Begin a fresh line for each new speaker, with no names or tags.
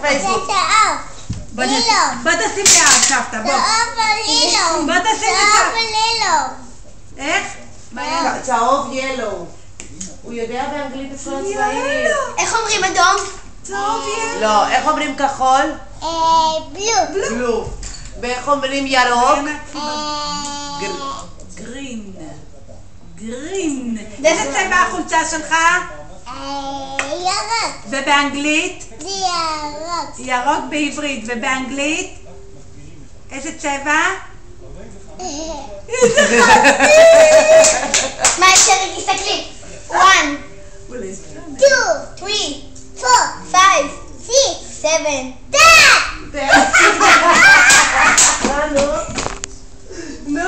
פייסבוק.
בוא תשים לי סבתא, בוא. בוא תשים לי סבתא. איך?
צהוב ילו. הוא יודע באנגלית את כל הצבעים.
איך אומרים אדום?
צהוב ילו.
לא, איך אומרים כחול? בלו. ואיך אומרים ירוק?
גרין. גרין. איזה צבע החולצה שלך?
ירוק.
ובאנגלית?
זה ירוק.
ירוק בעברית. ובאנגלית? איזה צבע?
מה אפשרי? תסתכלי. 1, 2, 3, 4, 5, 6, 7, 10.
נו.